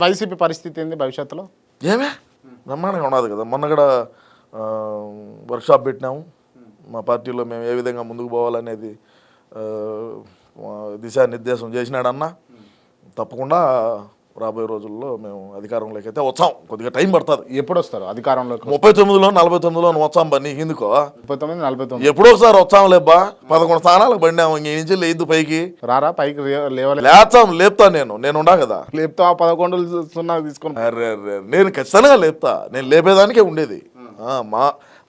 YCP పరిస్థితి ఏంది భవిష్యత్తులో? ఏమే బ్రహ్మాండంగా ఉన్నది కదా. మొన్న కూడా వర్క్షాప్ పెట్టినాము. మా పార్టీలో మేము ఏ విధంగా ముందుకు పోవాలనేది దిశానిర్దేశం చేసినాడన్న. తప్పకుండా రాబోయే రోజుల్లో మేము అధికారంలోకి అయితే వచ్చాం. కొద్దిగా టైం పడుతుంది. ఎప్పుడు వస్తారు అధికారంలోకి? 39లో 49లో వచ్చాం బా. నీకు ఎందుకో 39, 49 ఎప్పుడో ఒకసారి వచ్చాం లేబ్బా. 11 స్థానాలకు పడినాము. ఇంక నుంచి లేదు పైకి రారా పైకి లేచాం. లేపుతా నేను ఉండా కదా. లేపుతా 11-0 తీసుకుని. అరే నేను ఖచ్చితంగా లేపుతా. నేను లేపేదానికే ఉండేది. మా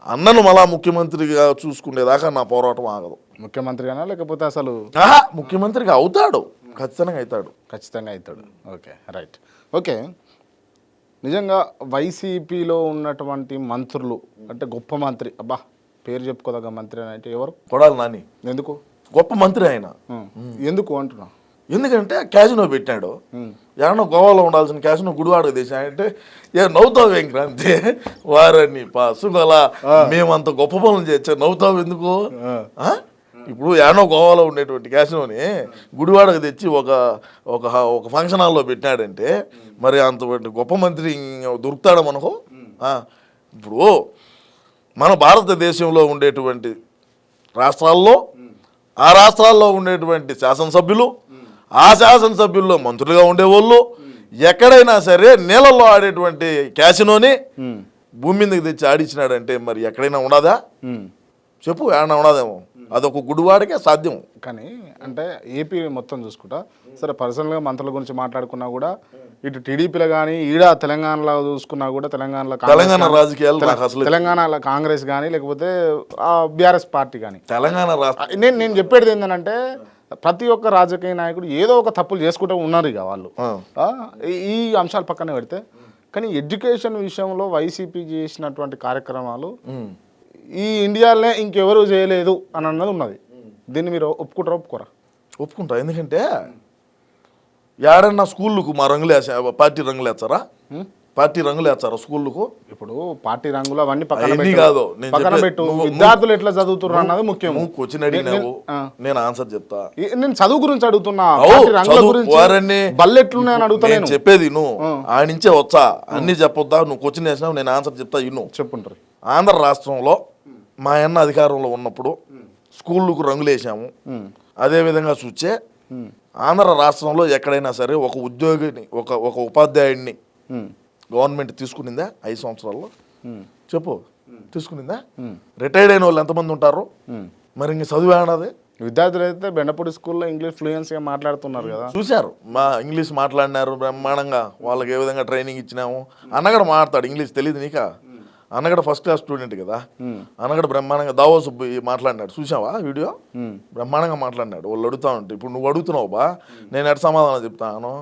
అన్నను మళ్ళా ముఖ్యమంత్రిగా చూసుకునేదాకా నా పోరాటం ఆగదు. ముఖ్యమంత్రిగానా లేకపోతే అసలు ముఖ్యమంత్రిగా అవుతాడు. ఖచ్చితంగా అవుతాడు. Okay, right. ఓకే, నిజంగా వైసీపీలో ఉన్నటువంటి మంత్రులు అంటే గొప్ప మంత్రి, అబ్బా పేరు చెప్పుకోదగ్గ మంత్రి అని అంటే ఎవరు? కొడాలి నాని. ఎందుకు గొప్ప మంత్రి ఆయన? ఎందుకు అంటున్నా? ఎందుకంటే క్యాసినో పెట్టినాడు. ఏమన్నా గోవాలో ఉండాల్సిన క్యాసినో గుడివాడకు తెచ్చాడంటే నవ్వుతావు ఏం క్రాంతి వారని పాసుగలా మేమంత గొప్ప పనులు చేచ్చా నవ్వుతావు ఎందుకు? ఇప్పుడు ఏమన్నా గోవాలో ఉండేటువంటి క్యాసినోని గుడివాడకు తెచ్చి ఒక ఒక ఒక ఫంక్షన్ హాల్లో పెట్టినాడంటే మరి అంత గొప్ప మంత్రి దొరుకుతాడా మనకు? ఇప్పుడు మన భారతదేశంలో ఉండేటువంటి రాష్ట్రాల్లో ఆ రాష్ట్రాల్లో ఉండేటువంటి శాసనసభ్యులు, ఆ శాసనసభ్యుల్లో మంత్రులుగా ఉండేవాళ్ళు ఎక్కడైనా సరే నీళ్ళల్లో ఆడేటువంటి క్యాసినోని భూమి మీదకి తెచ్చి ఆడించినాడంటే మరి ఎక్కడైనా ఉండదా చెప్పు? ఏమన్నా ఉండదేమో. అదొక గుడివాడికే సాధ్యం. కానీ అంటే ఏపీ మొత్తం చూసుకుంటా సరే, పర్సనల్గా మంత్రుల గురించి మాట్లాడుకున్నా కూడా ఇటు టీడీపీలో కానీ ఈడ తెలంగాణలో చూసుకున్నా కూడా తెలంగాణ రాజకీయాలు తెలంగాణలో కాంగ్రెస్ కానీ లేకపోతే బీఆర్ఎస్ పార్టీ కానీ తెలంగాణ నేను చెప్పేది ఏంటంటే ప్రతి ఒక్క రాజకీయ నాయకుడు ఏదో ఒక తప్పులు చేసుకుంటూ ఉన్నారు ఇక వాళ్ళు. ఈ అంశాలు పక్కన పెడితే కానీ ఎడ్యుకేషన్ విషయంలో వైసీపీ చేసినటువంటి కార్యక్రమాలు ఈ ఇండియాలోనే ఇంకెవరు చేయలేదు అని అన్నది ఉన్నది. దీన్ని మీరు ఒప్పుకుంటారా ఒప్పుకోరా? ఒప్పుకుంటా. ఎందుకంటే ఏడన్నా స్కూళ్ళకు మా రంగులు పార్టీ రంగులు వేస్తారా? పార్టీ రంగులు వేస్తారా స్కూళ్ళకు? ఇప్పుడు పార్టీ రంగులు అవన్నీ కాదు, పక్కన పెట్టు. విద్యార్థులు ఎట్లా చదువుతున్నారు అన్నది ముఖ్యం. క్వశ్చన్ అడిగినావు, నేను ఆన్సర్ చెప్తా. నేను చదువు గురించి అడుగుతున్నా, బల్లెట్లున్నాయని అడుగుతా. నేను చెప్పేది నువ్వు ఆ నుంచే వచ్చా అన్ని చెప్పొద్దా? నువ్వు క్వశ్చన్ వేసినావు, నేను ఆన్సర్ చెప్తా. ఇన్ను చెప్పుంటారు. ఆంధ్ర రాష్ట్రంలో మా అన్న అధికారంలో ఉన్నప్పుడు స్కూళ్ళకు రంగులు వేసాము. అదేవిధంగా చూస్తే ఆంధ్ర రాష్ట్రంలో ఎక్కడైనా సరే ఒక ఉద్యోగిని ఒక ఉపాధ్యాయుడిని గవర్నమెంట్ తీసుకునిందా 5 సంవత్సరాల్లో? చెప్పు, తీసుకునిందా? రిటైర్డ్ అయిన వాళ్ళు ఎంతమంది ఉంటారు? మరి ఇంక చదువు ఏమన్నది? విద్యార్థులు అయితే బెండపూడి స్కూల్లో ఇంగ్లీష్ ఫ్లూయెన్సీగా మాట్లాడుతున్నారు కదా. చూశారు, మా ఇంగ్లీష్ మాట్లాడినారు బ్రహ్మాండంగా. వాళ్ళకి ఏ విధంగా ట్రైనింగ్ ఇచ్చినాము. అన్నగడ మాట్లాడతాడు ఇంగ్లీష్, తెలియదు నీకా? అన్నగడ ఫస్ట్ క్లాస్ స్టూడెంట్ కదా. అన్నగడ బ్రహ్మాండంగా దావోసు మాట్లాడినాడు. చూసావా వీడియో? బ్రహ్మాండంగా మాట్లాడినాడు. వాళ్ళు అడుగుతా ఉంటే ఇప్పుడు నువ్వు అడుగుతున్నావు బా, నేను ఎట్ సమాధానం చెప్తాను.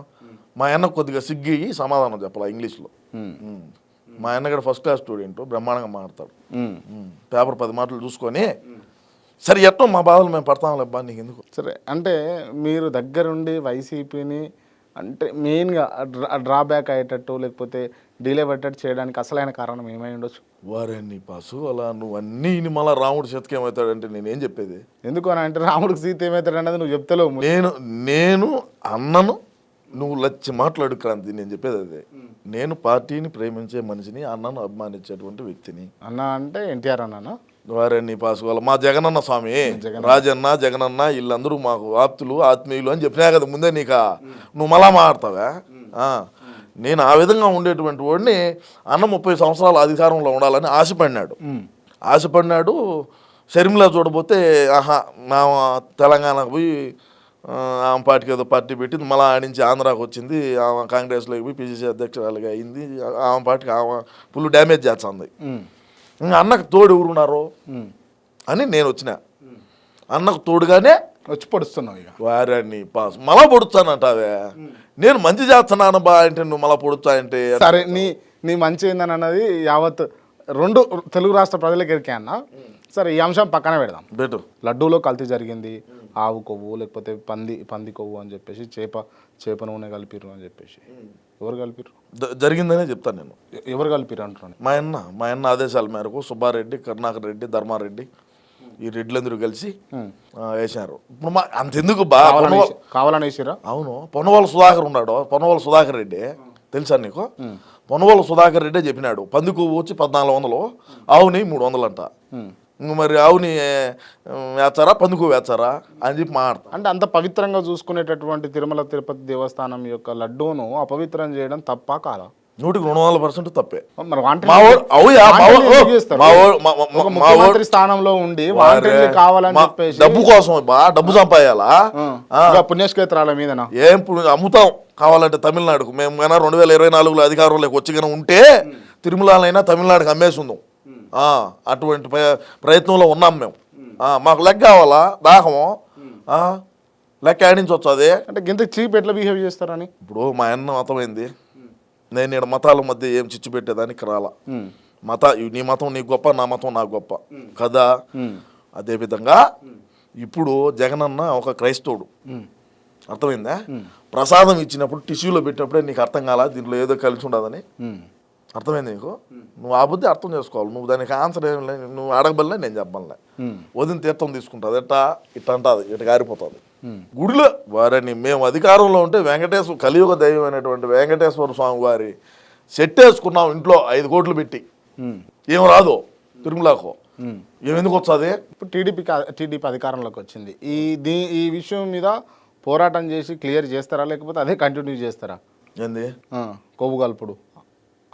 మా అన్న కొద్దిగా సిగ్గి సమాధానం చెప్పాలా ఇంగ్లీష్లో. మా అన్న కూడా ఫస్ట్ క్లాస్ స్టూడెంట్, బ్రహ్మాండంగా మాట్లాడతాడు. పేపర్ 10 మాటలు చూసుకొని సరే ఎట్టో మా బాధలు మేము పడతాం లేబ్బా, నీకు ఎందుకు? సరే, అంటే మీరు దగ్గరుండి వైసీపీని అంటే మెయిన్గా డ్రాబ్యాక్ అయ్యేటట్టు లేకపోతే డిలే పట్టేట్టు చేయడానికి అసలైన కారణం ఏమై ఉండొచ్చు? వారని పాసు అలా నువ్వు అన్నీ మళ్ళీ రాముడు చేతికి ఏమవుతాడంటే నేనేం చెప్పేది? ఎందుకు అని అంటే రాముడికి సీత ఏమవుతాడు అన్నది నువ్వు చెప్తలేవు. నేను అన్నను నువ్వు లచ్చి మాట్లాడు క్రాంతి. నేను చెప్పేది అదే. నేను పార్టీని ప్రేమించే మనిషిని, అన్నను అభిమానించేటువంటి వ్యక్తిని. అన్న అంటే ఎన్టీఆర్ అన్న వారని పాసుకోవాలి. మా జగనన్న స్వామి, రాజన్న, జగనన్న వీళ్ళందరూ మాకు ఆప్తులు, ఆత్మీయులు అని చెప్పినా కదా ముందే. నీకా నువ్వు మళ్ళా మాట్లాడతావా? నేను ఆ విధంగా ఉండేటువంటి వాడిని. అన్న 30 సంవత్సరాల అధికారంలో ఉండాలని ఆశపడినాడు. షర్మిలా చూడబోతే నా తెలంగాణకు పోయి ఆమె పార్టీకి ఏదో పార్టీ పెట్టింది. మళ్ళీ ఆడించి ఆంధ్రాకి వచ్చింది. ఆమె కాంగ్రెస్లోకి పోయి పిసిసి అధ్యక్షురాలుగా అయింది. ఆమె పార్టీకి ఆమె ఫుల్ డ్యామేజ్ చేస్తుంది. ఇంకా అన్నకు తోడు ఎవరున్నారు అని నేను వచ్చిన. అన్నకు తోడుగానే వచ్చి పొడుస్తున్నావు. ఇక వారాన్ని పాస్ మళ్ళా పొడుస్తానంటావే. నేను మంచి చేస్తున్నాను బా అంటే నువ్వు మళ్ళీ పొడుస్తాయంటే సరే. నీ మంచి ఏందని అన్నది యావత్ 2 తెలుగు రాష్ట్ర ప్రజలకు ఎరికే అన్న. సరే, ఈ అంశం పక్కన పెడదాం. బెటర్. లడ్డూలో కల్తీ జరిగింది, ఆవు కొవ్వు లేకపోతే పంది కొవ్వు అని చెప్పేసి చేప నూనె కలిపిరు అని చెప్పేసి. ఎవరు కలిపిరు? జరిగిందనే చెప్తాను నేను. ఎవరు కలిపిరు అంటున్నాను? మా అన్న ఆదేశాల మేరకు సుబ్బారెడ్డి, కరుణాకర్ రెడ్డి, ధర్మారెడ్డి ఈ రెడ్లందరూ కలిసి వేశారు. ఇప్పుడు అంతెందుకు కావాలని వేసారా? అవును. పొన్నవాళ్ళ సుధాకర్ ఉన్నాడు. పొన్నవాళ్ళ సుధాకర్ రెడ్డి తెలుసా నీకు? పొన్నవోలు సుధాకర్ రెడ్డే చెప్పినాడు, పంది కొవ్వు వచ్చి 1400, ఆవుని 300 అంట. ఇంక మరి ఆవుని వేస్తారా పంది కొవ్వు వేస్తారా అని చెప్పి మాట్లాడతా. అంటే అంత పవిత్రంగా చూసుకునేటటువంటి తిరుమల తిరుపతి దేవస్థానం యొక్క లడ్డూను అపవిత్రం చేయడం తప్పా కాదా? 100% తప్పే. మరి మా వాడు అవుయా ఒక ముఖ్యమంత్రి స్థానంలో ఉండి వాంటెడ్లీ కావాలని చెప్పేసి డబ్బు కోసం డబ్బు సంపాయాలా? పుణ్యక్షేత్రాల మీదనా ఏం అమ్ముతాం కావాలంటే తమిళనాడుకు. మేము కన్నా 2024లో అధికారంలోకి వచ్చి కన్నా ఉంటే తిరుమలైనా తమిళనాడుకి అమ్మేసి ఉందాం. అటువంటి ప్రయత్నంలో ఉన్నాం మేము. మాకు లెక్క కావాలా దాహము, లెక్క ఆడించవచ్చు. అదే అంటే ఇంత చీప్ ఎట్లా బిహేవ్ చేస్తారని ఇప్పుడు మా అన్న మతమైంది. నేను ఇక్కడ మతాల మధ్య ఏం చిచ్చు పెట్టేదానికి రాలా. నీ మతం నీకు గొప్ప, నా మతం నాకు గొప్ప కదా. అదేవిధంగా ఇప్పుడు జగనన్న ఒక క్రైస్తవుడు, అర్థమైందా? ప్రసాదం ఇచ్చినప్పుడు టిష్యూలో పెట్టినప్పుడే నీకు అర్థం కాలా దీంట్లో ఏదో కలిసి ఉండదని? అర్థమైంది నీకు? నువ్వు ఆ బుద్ధి అర్థం చేసుకోవాలి. నువ్వు దానికి ఆన్సర్ ఏం లేదు, నువ్వు అడగబల్లే, నేను చెప్పబల్లే. వదిన తీర్థం తీసుకుంటుంది ఎట్టా ఇట్లా అంటుంది, ఇటు గారిపోతుంది గుడిలో. వారిని మేము అధికారంలో ఉంటే వెంకటేశ్వర కలియుగ దైవం అయినటువంటి వెంకటేశ్వర స్వామి వారి సెట్ వేసుకున్నాం ఇంట్లో 5 కోట్లు పెట్టి. ఏం రాదు తిరుమలకు, ఏమెందుకు వస్తుంది? ఇప్పుడు టీడీపీ అధికారంలోకి వచ్చింది. ఈ విషయం మీద పోరాటం చేసి క్లియర్ చేస్తారా, లేకపోతే అదే కంటిన్యూ చేస్తారా? ఏంది కొవ్వు కలుపుడు,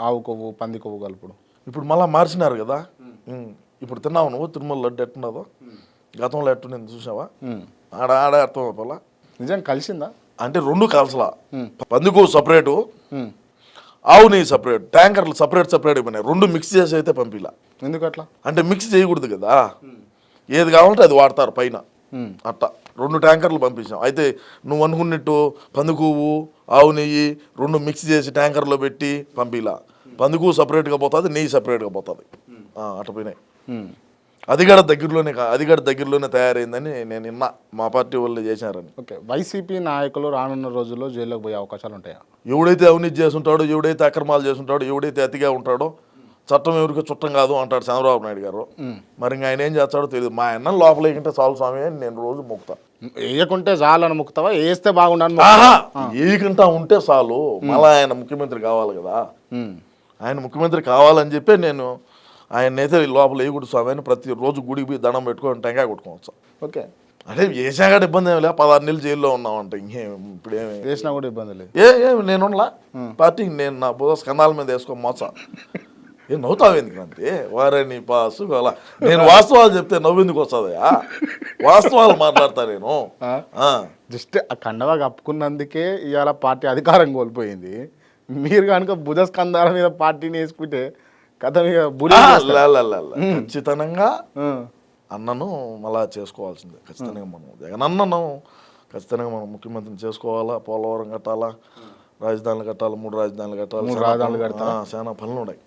ఆవు కొవ్వు పంది కొవ్వు కలుపుడు ఇప్పుడు మళ్ళీ మార్చినారు కదా. ఇప్పుడు తిన్నావు నువ్వు తిరుమల లడ్డు ఎట్టున్నదో, గతంలో ఎట్టు నేను చూసావా? ఆడ అర్థం అయిపోలా. నిజం కలిసిందా అంటే 2 కాల్సలా, పందికు సపరేటు, ఆవు నెయ్యి సపరేట్, ట్యాంకర్లు సపరేట్ అయిపోయినాయి. 2 మిక్స్ చేసి అయితే పంపిలా. ఎందుకు అట్లా? అంటే మిక్స్ చేయకూడదు కదా, ఏది కావాలంటే అది వాడతారు పైన. అట్లా 2 ట్యాంకర్లు పంపించాం. అయితే నువ్వు అనుకున్నట్టు పందికొవ్వు ఆవు నెయ్యి 2 మిక్స్ చేసి ట్యాంకర్లో పెట్టి పంపిలా. పందికొవ్వు సపరేట్గా పోతుంది, నెయ్యి సపరేట్గా పోతుంది. అట్లా పోయినాయి. అది కూడా దగ్గరలోనే తయారైందని నేను నిన్న మా పార్టీ వాళ్ళు చేశారని. ఓకే, వైసీపీ నాయకులు రానున్న రోజుల్లో జైల్లోకి పోయే అవకాశాలు ఉంటాయా? ఎవడైతే అవినీతి చేస్తుంటాడో, ఎవడైతే అక్రమాలు చేస్తుంటాడో, ఎవడైతే అతిగా ఉంటాడో, చట్టం ఎవరికి చుట్టం కాదు అంటాడు చంద్రబాబు నాయుడు గారు. మరి ఇంకా ఆయన ఏం చేస్తాడో తెలియదు. మా అన్న లోపల వేయకుంటే చాలు స్వామి అని నేను రోజు మొక్కుతా. వేయకుంటే చాలని మొక్కుతావా, వేస్తే బాగుండని? వేయకుండా ఉంటే చాలు. మళ్ళీ ఆయన ముఖ్యమంత్రి కావాలి కదా. ఆయన ముఖ్యమంత్రి కావాలని చెప్పి నేను ఆయనైతే లోపల వేయకూడదు స్వామి అని ప్రతిరోజు గుడికి పోయి దండం పెట్టుకొని టెంకాయ కొట్టుకోవచ్చు. ఓకే, అంటే వేసాక ఇబ్బంది ఏమి లేదు. 16 నెలలు జైల్లో ఉన్నామంటే ఇంకేం ఇప్పుడు ఏమి వేసినా కూడా ఇబ్బంది లేదు. ఏమి నేనులా పార్టీకి నేను నా బుధ స్కందాల మీద వేసుకో మోస. ఏం నవ్వుతావు ఎందుకు అంతే? వారని పాసు అలా నేను వాస్తవాలు చెప్తే నవ్వెందుకు వస్తుందయా? వాస్తవాలు మాట్లాడతా నేను. జస్ట్ ఆ కండవా కప్పుకున్నందుకే ఇవాళ పార్టీ అధికారం కోల్పోయింది. మీరు కనుక బుధ స్కందాల మీద పార్టీని వేసుకుంటే కథ ఖచ్చితంగా అన్నను మళ్ళా చేసుకోవాల్సిందే. ఖచ్చితంగా మనం జగనన్నను ఖచ్చితంగా మనం ముఖ్యమంత్రిని చేసుకోవాలా. పోలవరం కట్టాలా, రాజధానులు కట్టాలి, 3 రాజధానులు కట్టాలి, చాలా పనులు ఉన్నాయి.